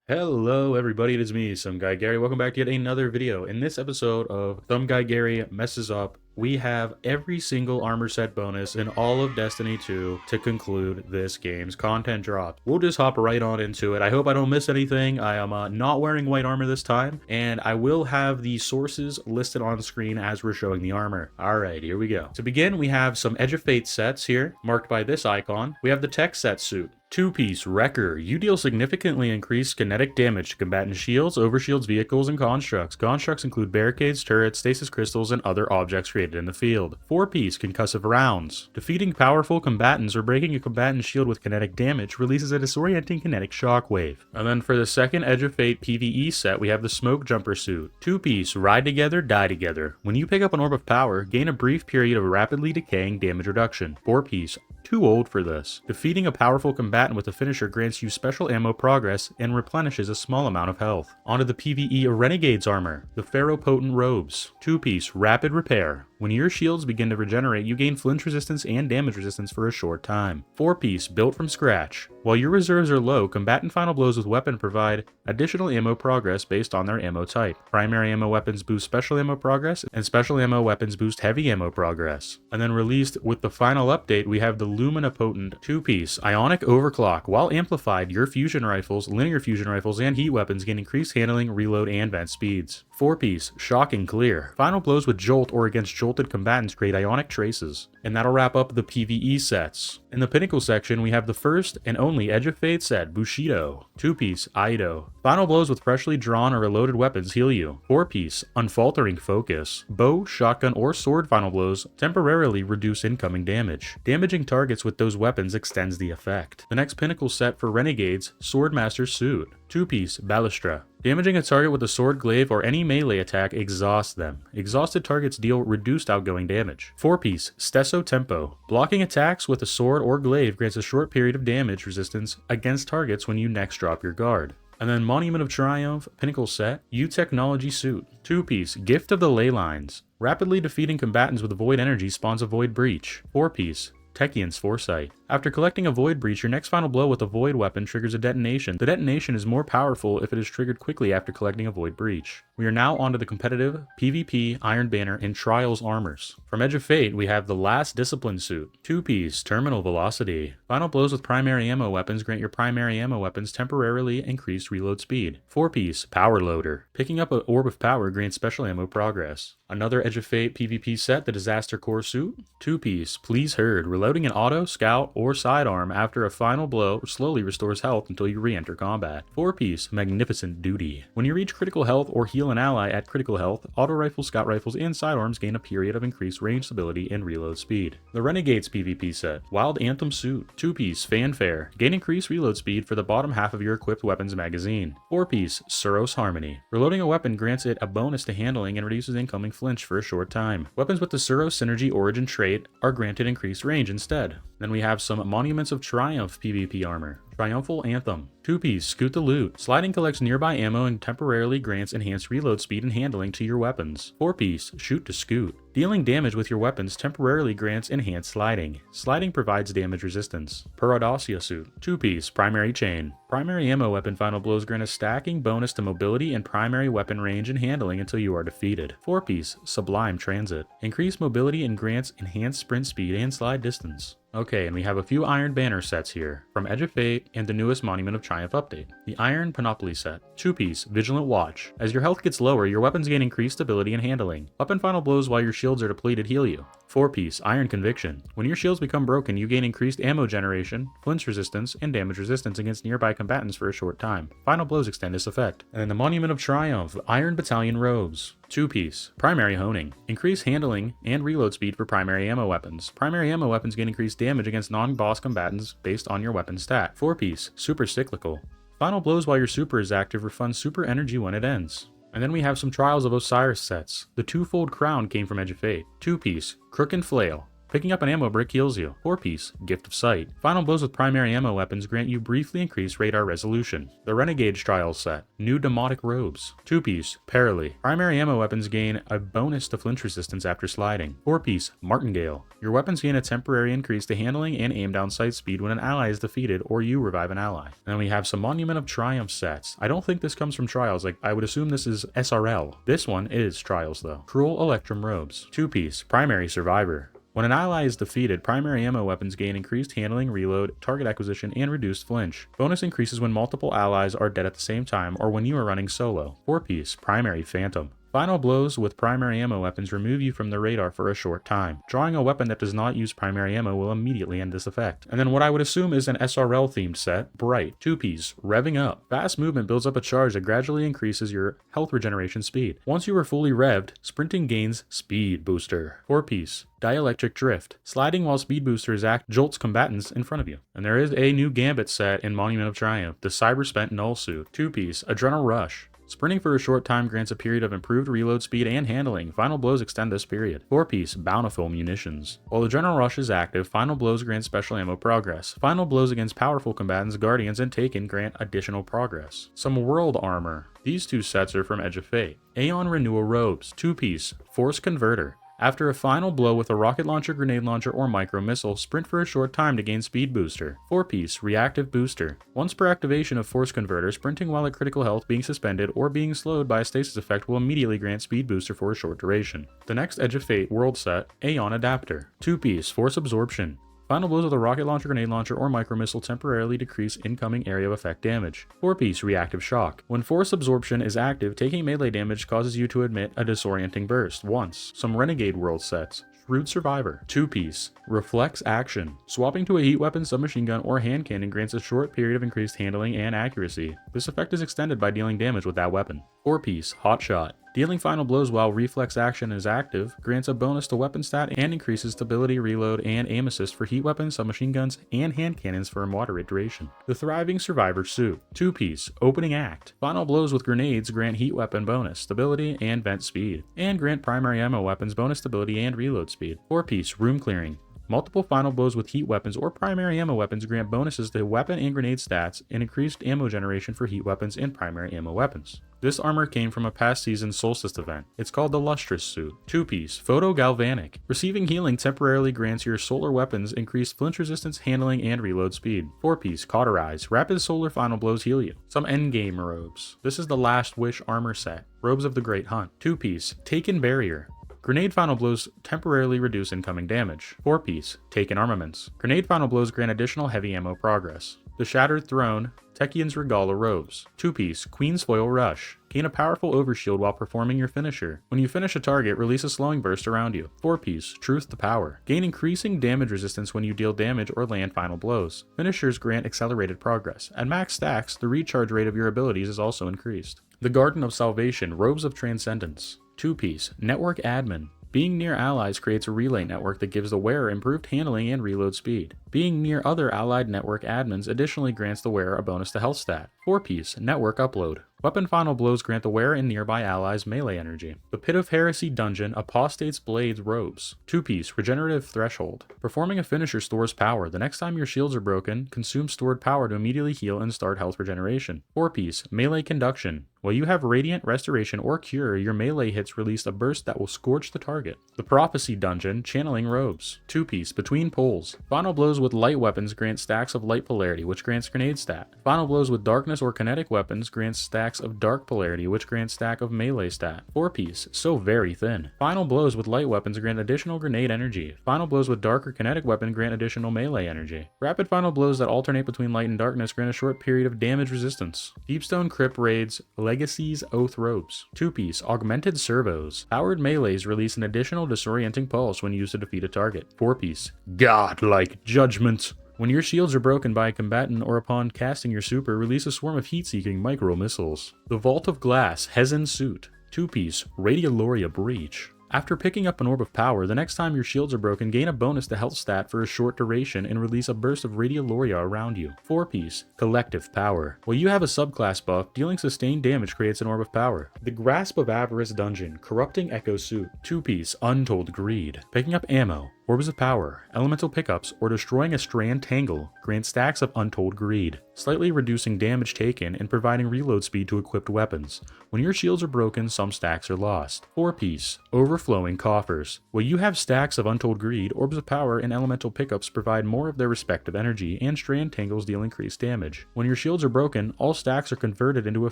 Hello everybody, it is me, Some Guy Gary. Welcome back to yet another video. In this episode of Some Guy Gary Messes Up, we have every single armor set bonus in all of Destiny 2 to conclude this game's content drop. We'll just hop right on into it. I hope I don't miss anything. I am not wearing white armor this time, and I will have the sources listed on screen as we're showing the armor. Alright, here we go. To begin, we have some Edge of Fate sets here, marked by this icon. We have the Techsec suit. Two-piece Wrecker. You deal significantly increased kinetic damage to combatant shields, overshields, vehicles, and constructs. Constructs include barricades, turrets, stasis crystals, and other objects created in the field. Four-piece Concussive Rounds. Defeating powerful combatants or breaking a combatant shield with kinetic damage releases a disorienting kinetic shockwave. And then for the second Edge of Fate PvE set, we have the Smoke Jumper suit. Two-piece Ride Together, Die Together. When you pick up an Orb of Power, gain a brief period of rapidly decaying damage reduction. Four-piece Too Old for This. Defeating a powerful combatant with a finisher grants you special ammo progress and replenishes a small amount of health. Onto the PvE Renegade's armor, the Ferropotent robes. Two-piece Rapid Repair. When your shields begin to regenerate, you gain flinch resistance and damage resistance for a short time. Four-piece Built from Scratch. While your reserves are low, combatant final blows with weapon provide additional ammo progress based on their ammo type. Primary ammo weapons boost special ammo progress, and special ammo weapons boost heavy ammo progress. And then released with the final update, we have the Luminopotent two-piece Ionic Overclock. While amplified, your fusion rifles, linear fusion rifles, and heat weapons gain increased handling, reload, and vent speeds. Four-piece Shocking Clear. Final blows with Jolt or against jolted combatants create ionic traces. And that'll wrap up the PvE sets. In the Pinnacle section, we have the first and only Edge of Fate set, Bushido. Two-piece Aido. Final blows with freshly drawn or reloaded weapons heal you. Four-piece Unfaltering Focus. Bow, shotgun, or sword final blows temporarily reduce incoming damage. Damaging targets with those weapons extends the effect. The next Pinnacle set for Renegades, Swordmaster Suit. Two-piece Balustra. Damaging a target with a sword glaive or any melee attack exhausts them. Exhausted targets deal reduced outgoing damage. Four-piece Stesso Tempo. Blocking attacks with a sword or glaive grants a short period of damage resistance against targets when you next drop your guard. And then Monument of Triumph, Pinnacle set, Eutechnology suit. Two-piece Gift of the Ley Lines. Rapidly defeating combatants with void energy spawns a void breach. Four-piece Techeun's Foresight. After collecting a Void Breach, your next final blow with a Void weapon triggers a detonation. The detonation is more powerful if it is triggered quickly after collecting a Void Breach. We are now onto the competitive PvP Iron Banner and Trials armors. From Edge of Fate, we have the Last Discipline suit. Two-piece Terminal Velocity. Final blows with primary ammo weapons grant your primary ammo weapons temporarily increased reload speed. Four-piece Power Loader. Picking up an Orb of Power grants special ammo progress. Another Edge of Fate PvP set, the Disaster Core suit. Two-piece Please Herd. Reloading an auto, scout, or sidearm after a final blow slowly restores health until you re-enter combat. Four-piece Magnificent Duty. When you reach critical health or heal an ally at critical health, auto rifles, scout rifles, and sidearms gain a period of increased range stability and reload speed. The Renegades PvP set, Wild Anthem suit. Two-piece Fanfare. Gain increased reload speed for the bottom half of your equipped weapons magazine. Four-piece Suros Harmony. Reloading a weapon grants it a bonus to handling and reduces incoming flinch for a short time. Weapons with the Suros Synergy Origin trait are granted increased range instead. Then we have some Monuments of Triumph PvP armor. Triumphal Anthem. Two-piece Scoot the Loot. Sliding collects nearby ammo and temporarily grants enhanced reload speed and handling to your weapons. Four-piece Shoot to Scoot. Dealing damage with your weapons temporarily grants enhanced sliding. Sliding provides damage resistance. Per Audacia suit. Two-piece Primary Chain. Primary ammo weapon final blows grant a stacking bonus to mobility and primary weapon range and handling until you are defeated. Four-piece Sublime Transit. Increased mobility and grants enhanced sprint speed and slide distance. Okay, and we have a few Iron Banner sets here, from Edge of Fate and the newest Monument of Triumph update. The Iron Panoply set. Two-piece Vigilant Watch. As your health gets lower, your weapons gain increased stability and handling. Weapon final blows while your shields are depleted heal you. Four-piece Iron Conviction. When your shields become broken, you gain increased ammo generation, flinch resistance, and damage resistance against nearby combatants for a short time. Final blows extend this effect. And then the Monument of Triumph, Iron Battalion Robes. Two-piece Primary Honing. Increase handling and reload speed for primary ammo weapons. Primary ammo weapons gain increased damage against non-boss combatants based on your weapon stat. Four-piece Super Cyclical. Final blows while your super is active refund super energy when it ends. And then we have some Trials of Osiris sets. The Twofold Crown came from Edge of Fate. Two-piece Crook and Flail. Picking up an ammo brick heals you. 4-piece, Gift of Sight. Final blows with primary ammo weapons grant you briefly increased radar resolution. The Renegade Trial set. New Demotic robes. 2-piece, Paraly. Primary ammo weapons gain a bonus to flinch resistance after sliding. 4-piece, Martingale. Your weapons gain a temporary increase to handling and aim down sight speed when an ally is defeated or you revive an ally. And then we have some Monument of Triumph sets. I don't think this comes from Trials, like I would assume this is SRL. This one is Trials though. Cruel Electrum robes. 2-piece, Primary Survivor. When an ally is defeated, primary ammo weapons gain increased handling, reload, target acquisition, and reduced flinch. Bonus increases when multiple allies are dead at the same time or when you are running solo. 4-piece, Primary Phantom. Final blows with primary ammo weapons remove you from the radar for a short time. Drawing a weapon that does not use primary ammo will immediately end this effect. And then what I would assume is an SRL themed set, Bright. 2-piece, Revving Up. Fast movement builds up a charge that gradually increases your health regeneration speed. Once you are fully revved, sprinting gains Speed Booster. 4-piece, Dielectric Drift. Sliding while Speed Booster is active jolts combatants in front of you. And there is a new Gambit set in Monument of Triumph, the Cyberserpent Null Suit. 2-piece, Adrenal Rush. Sprinting for a short time grants a period of improved reload speed and handling. Final blows extend this period. 4-piece, Bountiful Munitions. While the Adrenal Rush is active, final blows grant special ammo progress. Final blows against powerful combatants, guardians, and Techeun grant additional progress. Some World Armor. These two sets are from Edge of Fate. Aion Renewal robes. 2-piece, Force Converter. After a final blow with a rocket launcher, grenade launcher, or micro missile, sprint for a short time to gain speed booster. 4-piece, Reactive Booster. Once per activation of Force Converter, sprinting while at critical health, being suspended, or being slowed by a stasis effect will immediately grant speed booster for a short duration. The next Edge of Fate world set, Aion Adapter. 2-piece, Force Absorption. Final blows with a rocket launcher, grenade launcher, or micro missile temporarily decrease incoming area of effect damage. 4-piece, Reactive Shock. When Force Absorption is active, taking melee damage causes you to emit a disorienting burst once. Some Renegade world sets. Shrewd Survivor. 2-piece, Reflex Action. Swapping to a heat weapon, submachine gun, or hand cannon grants a short period of increased handling and accuracy. This effect is extended by dealing damage with that weapon. 4-piece, Hot Shot. Dealing final blows while reflex action is active grants a bonus to weapon stat and increases stability, reload, and aim assist for heat weapons, submachine guns, and hand cannons for a moderate duration. The Thriving Survivor Suit. 2-piece, Opening Act. Final blows with grenades grant heat weapon bonus, stability, and vent speed, and grant primary ammo weapons bonus stability and reload speed. 4-piece, Room Clearing. Multiple final blows with heat weapons or primary ammo weapons grant bonuses to weapon and grenade stats and increased ammo generation for heat weapons and primary ammo weapons. This armor came from a past season Solstice event. It's called the Lustrous Suit. 2-piece, Photo Galvanic. Receiving healing temporarily grants your solar weapons increased flinch resistance, handling, and reload speed. 4-piece, Cauterize. Rapid solar final blows heal you. Some endgame robes. This is the Last Wish armor set. Robes of the Great Hunt. 2-piece, Techeun Barrier. Grenade final blows temporarily reduce incoming damage. 4-piece, Techeun Armaments. Grenade final blows grant additional heavy ammo progress. The Shattered Throne, Techeun's Regalia robes. 2-piece, Queen's Foil Rush. Gain a powerful overshield while performing your finisher. When you finish a target, release a slowing burst around you. 4-piece, Truth to Power. Gain increasing damage resistance when you deal damage or land final blows. Finishers grant accelerated progress. At max stacks, the recharge rate of your abilities is also increased. The Garden of Salvation, Robes of Transcendence. 2-piece, Network Admin. Being near allies creates a relay network that gives the wearer improved handling and reload speed. Being near other allied network admins additionally grants the wearer a bonus to health stat. 4-piece, Network Upload. Weapon final blows grant the wearer and nearby allies melee energy. The Pit of Heresy Dungeon, Apostate's Blades Robes. 2-piece, Regenerative Threshold. Performing a finisher stores power. The next time your shields are broken, consume stored power to immediately heal and start health regeneration. 4-piece, Melee Conduction. While you have Radiant, Restoration, or Cure, your melee hits release a burst that will scorch the target. The Prophecy Dungeon, Channeling Robes. 2-piece, Between Poles. Final blows with light weapons grant stacks of light polarity, which grants grenade stat. Final blows with darkness or kinetic weapons grants stacks of dark polarity, which grants stack of melee stat. 4-piece, So Very Thin. Final blows with light weapons grant additional grenade energy. Final blows with dark or kinetic weapon grant additional melee energy. Rapid final blows that alternate between light and darkness grant a short period of damage resistance. Deepstone Crypt Raids, Legacy's Oath Robes. 2-piece, Augmented Servos. Powered melees release an additional disorienting pulse when used to defeat a target. 4-piece, Godlike Judgment. When your shields are broken by a combatant or upon casting your super, release a swarm of heat-seeking micro-missiles. The Vault of Glass, Hezen Suit. 2-piece, Radioloria Breach. After picking up an Orb of Power, the next time your shields are broken, gain a bonus to health stat for a short duration and release a burst of Radioloria around you. 4-piece, Collective Power. While you have a subclass buff, dealing sustained damage creates an Orb of Power. The Grasp of Avarice Dungeon, Corrupting Echo Suit. 2-piece, Untold Greed. Picking up ammo. Orbs of Power, elemental pickups, or destroying a strand tangle grant stacks of Untold Greed, slightly reducing damage taken and providing reload speed to equipped weapons. When your shields are broken, some stacks are lost. 4-piece, Overflowing Coffers. While you have stacks of Untold Greed, Orbs of Power and elemental pickups provide more of their respective energy, and strand tangles deal increased damage. When your shields are broken, all stacks are converted into a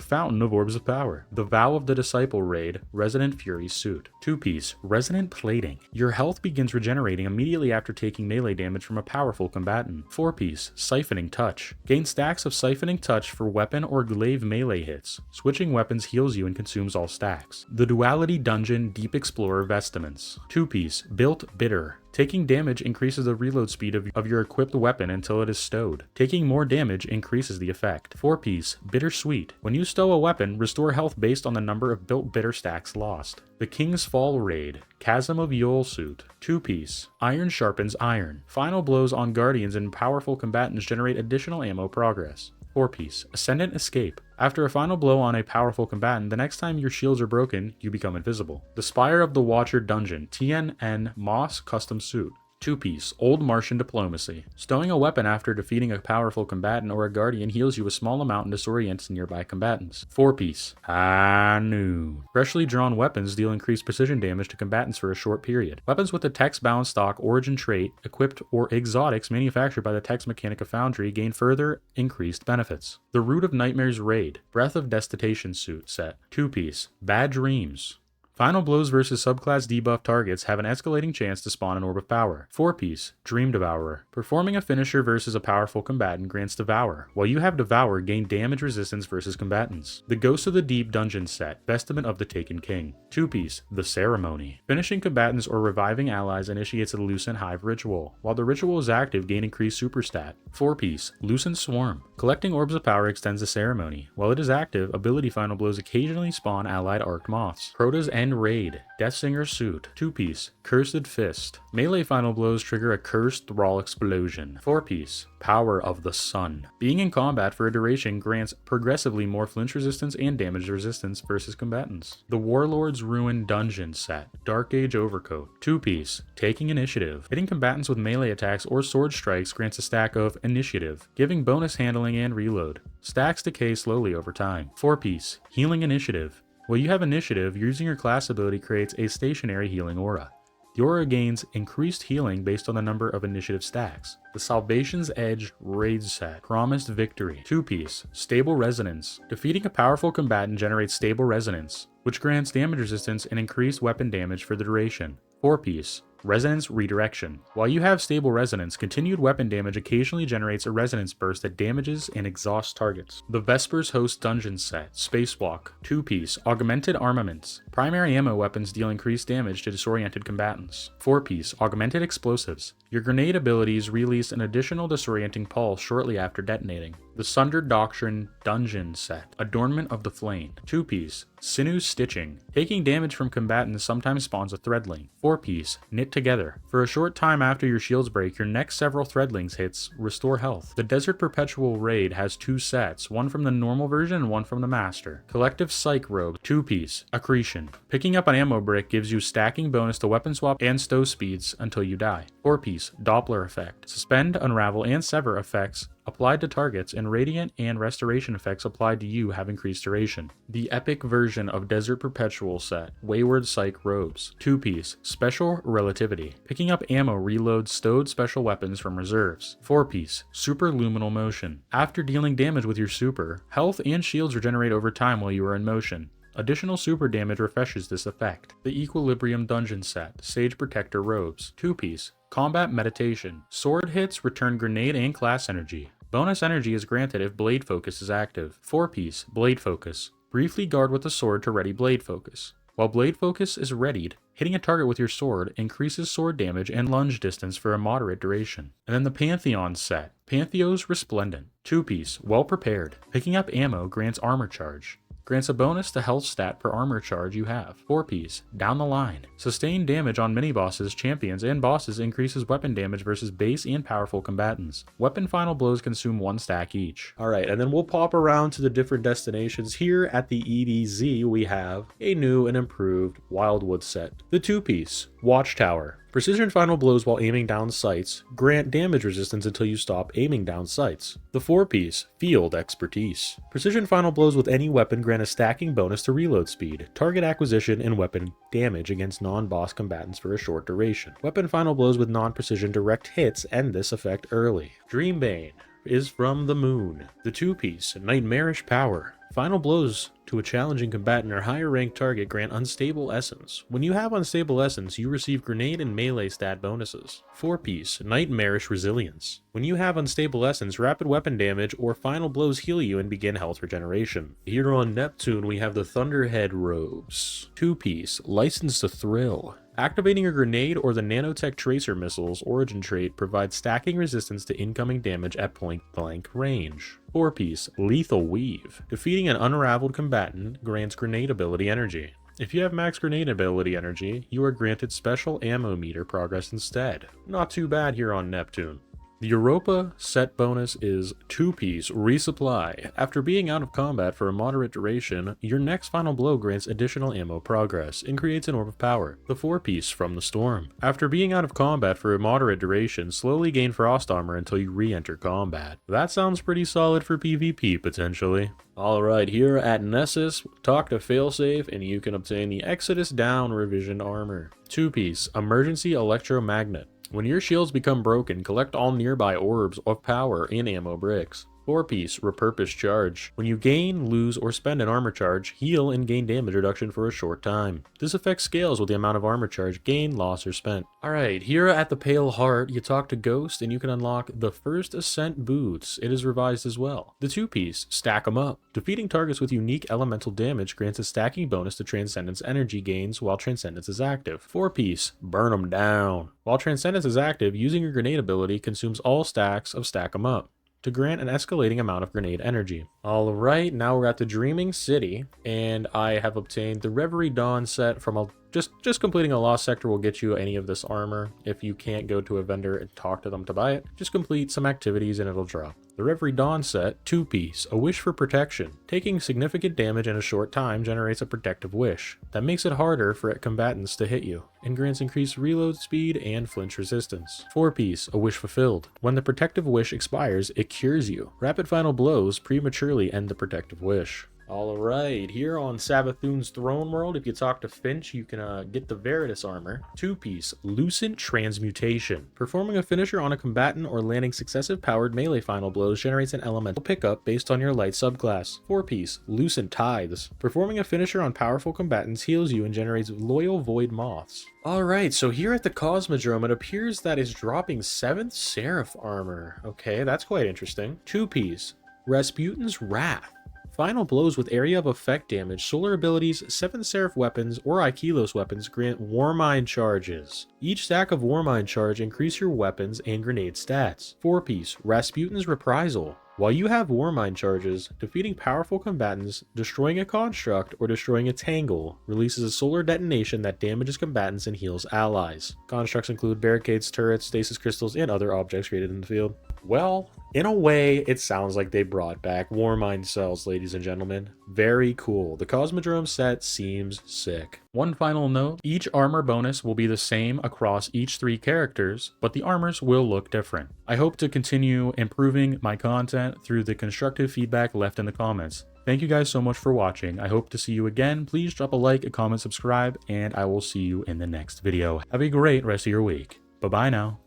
fountain of Orbs of Power. The Vow of the Disciple raid, Resonant Fury Suit. 2-piece, Resonant Plating. Your health begins regenerating immediately after taking melee damage from a powerful combatant. 4-piece, Siphoning Touch. Gain stacks of Siphoning Touch for weapon or glaive melee hits. Switching weapons heals you and consumes all stacks. The Duality Dungeon Deep Explorer Vestments. 2-piece, Built Bitter. Taking damage increases the reload speed of your equipped weapon until it is stowed. Taking more damage increases the effect. 4-piece, Bittersweet. When you stow a weapon, restore health based on the number of built bitter stacks lost. The King's Fall raid, Chasm of Yule Suit. 2-piece, Iron Sharpens Iron. Final blows on guardians and powerful combatants generate additional ammo progress. 4-piece, Ascendant Escape. After a final blow on a powerful combatant, the next time your shields are broken, you become invisible. The Spire of the Watcher Dungeon, TNN Moss Custom Suit. 2-piece, Old Martian Diplomacy. Stowing a weapon after defeating a powerful combatant or a guardian heals you a small amount and disorients nearby combatants. 4-piece, Anu. Freshly drawn weapons deal increased precision damage to combatants for a short period. Weapons with the Tex Balance Stock Origin trait, equipped or exotics manufactured by the Tex Mechanica Foundry gain further increased benefits. The Root of Nightmares raid, Breath of Detestation Suit set. 2-piece, Bad Dreams. Final blows versus subclass debuff targets have an escalating chance to spawn an Orb of Power. 4-piece, Dream Devourer. Performing a finisher versus a powerful combatant grants Devour. While you have Devour, gain damage resistance versus combatants. The Ghost of the Deep Dungeon set, Vestment of the Taken King. 2-piece, The Ceremony. Finishing combatants or reviving allies initiates a Lucent Hive ritual. While the ritual is active, gain increased super stat. 4-piece, Lucent Swarm. Collecting Orbs of Power extends the ceremony. While it is active, ability final blows occasionally spawn allied Arced Moths. Crota's End raid, Deathsinger Suit. 2-piece, Cursed Fist. Melee final blows trigger a Cursed Thrall Explosion. 4-piece, Power of the Sun. Being in combat for a duration grants progressively more flinch resistance and damage resistance versus combatants. The Warlord's Ruin Dungeon set, Dark Age Overcoat. 2-piece, Taking Initiative. Hitting combatants with melee attacks or sword strikes grants a stack of Initiative, giving bonus handling and reload. Stacks decay slowly over time. 4-piece, Healing Initiative. While you have Initiative, using your class ability creates a stationary healing aura. The aura gains increased healing based on the number of initiative stacks. The Salvation's Edge raid set, Promised Victory. 2-piece, Stable Resonance. Defeating a powerful combatant generates Stable Resonance, which grants damage resistance and increased weapon damage for the duration. 4-piece, Resonance Redirection. While you have Stable Resonance, continued weapon damage occasionally generates a resonance burst that damages and exhausts targets. The Vespers Host Dungeon set, Spacewalk. 2-piece, Augmented Armaments. Primary ammo weapons deal increased damage to disoriented combatants. 4-piece, Augmented Explosives. Your grenade abilities release an additional disorienting pulse shortly after detonating. The Sundered Doctrine Dungeon set, Adornment of the Flain. 2-piece, Sinew Stitching. Taking damage from combatants sometimes spawns a Threadling. 4-piece, Knit Together. For a short time after your shields break, your next several Threadlings hits restore health. The Desert Perpetual raid has 2 sets, one from the normal version and one from the master. Collective Psych Robe. 2-piece, Accretion. Picking up an ammo brick gives you stacking bonus to weapon swap and stow speeds until you die. 4-piece, Doppler Effect. Suspend, Unravel, and Sever effects applied to targets, and Radiant and Restoration effects applied to you have increased duration. The epic version of Desert Perpetual set, Wayward Psych Robes. 2-piece, Special Relativity. Picking up ammo reloads stowed special weapons from reserves. 4-piece, Superluminal Motion. After dealing damage with your super, health and shields regenerate over time while you are in motion. Additional super damage refreshes this effect. The Equilibrium Dungeon set, Sage Protector Robes. 2-piece, Combat Meditation. Sword hits return grenade and class energy. Bonus energy is granted if Blade Focus is active. 4-piece, Blade Focus. Briefly guard with the sword to ready Blade Focus. While Blade Focus is readied, hitting a target with your sword increases sword damage and lunge distance for a moderate duration. And then the Pantheon set, Pantheos Resplendent. 2-piece, Well Prepared. Picking up ammo grants armor charge. Grants a bonus to health stat per armor charge you have. 4-piece, Down the Line. Sustained damage on mini-bosses, champions, and bosses increases weapon damage versus base and powerful combatants. Weapon final blows consume 1 stack each. Alright, and then we'll pop around to the different destinations. Here at the EDZ, we have a new and improved Wildwood set. The 2-piece, Watchtower. Precision final blows while aiming down sights grant damage resistance until you stop aiming down sights. The 4-piece Field Expertise. Precision final blows with any weapon grant a stacking bonus to reload speed, target acquisition, and weapon damage against non-boss combatants for a short duration. Weapon final blows with non-precision direct hits end this effect early. Dreambane is from the moon. The 2-piece Nightmarish Power. Final blows to a challenging combatant or higher ranked target grant Unstable Essence. When you have Unstable Essence, you receive grenade and melee stat bonuses. 4-piece Nightmarish Resilience. When you have Unstable Essence, rapid weapon damage or final blows heal you and begin health regeneration. Here on Neptune, we have the Thunderhead Robes. 2-piece License to Thrill. Activating a grenade or the Nanotech Tracer Missile's origin trait provides stacking resistance to incoming damage at point-blank range. 4-piece Lethal Weave. Defeating an unraveled combatant grants grenade ability energy. If you have max grenade ability energy, you are granted special ammo meter progress instead. Not too bad here on Neptune. The Europa set bonus is 2-piece Resupply. After being out of combat for a moderate duration, your next final blow grants additional ammo progress and creates an orb of power. The 4-piece From the Storm. After being out of combat for a moderate duration, slowly gain frost armor until you re-enter combat. That sounds pretty solid for PvP potentially. Alright, here at Nessus, talk to Failsafe and you can obtain the Exodus Down Revision Armor. 2-piece Emergency Electromagnet. When your shields become broken, collect all nearby orbs of power and ammo bricks. 4-piece Repurpose Charge. When you gain, lose, or spend an armor charge, heal and gain damage reduction for a short time. This effect scales with the amount of armor charge gained, lost, or spent. Alright, here at the Pale Heart, you talk to Ghost and you can unlock the First Ascent Boots. It is revised as well. The 2-piece Stack 'em Up. Defeating targets with unique elemental damage grants a stacking bonus to Transcendence energy gains while Transcendence is active. 4-piece Burn 'em Down. While Transcendence is active, using your grenade ability consumes all stacks of Stack 'em Up to grant an escalating amount of grenade energy. Alright, now we're at the Dreaming City, and I have obtained the Reverie Dawn set from a just completing a Lost Sector will get you any of this armor. If you can't go to a vendor and talk to them to buy it, just complete some activities and it'll drop. The Reverie Dawn set, 2-piece, A Wish for Protection. Taking significant damage in a short time generates a protective wish. That makes it harder for combatants to hit you, and grants increased reload speed and flinch resistance. 4-piece, A Wish Fulfilled. When the protective wish expires, it cures you. Rapid final blows prematurely end the protective wish. Alright, here on Savathun's Throne World, if you talk to Finch, you can get the Veritas armor. 2-piece, Lucent Transmutation. Performing a finisher on a combatant or landing successive powered melee final blows generates an elemental pickup based on your light subclass. 4-piece, Lucent Tithes. Performing a finisher on powerful combatants heals you and generates loyal void moths. Alright, so here at the Cosmodrome, it appears that is dropping 7th Seraph armor. Okay, that's quite interesting. 2-piece, Rasputin's Wrath. Final blows with area of effect damage, solar abilities, 7th Seraph weapons, or Aikilos weapons grant Warmind charges. Each stack of Warmind charge increase your weapons and grenade stats. 4-piece, Rasputin's Reprisal. While you have Warmind charges, defeating powerful combatants, destroying a construct, or destroying a tangle releases a solar detonation that damages combatants and heals allies. Constructs include barricades, turrets, stasis crystals, and other objects created in the field. Well, in a way, it sounds like they brought back Warmind cells, ladies and gentlemen. Very cool. The Cosmodrome set seems sick. One final note, each armor bonus will be the same across each 3 characters, but the armors will look different. I hope to continue improving my content through the constructive feedback left in the comments. Thank you guys so much for watching. I hope to see you again. Please drop a like, a comment, subscribe, and I will see you in the next video. Have a great rest of your week. Bye-bye now.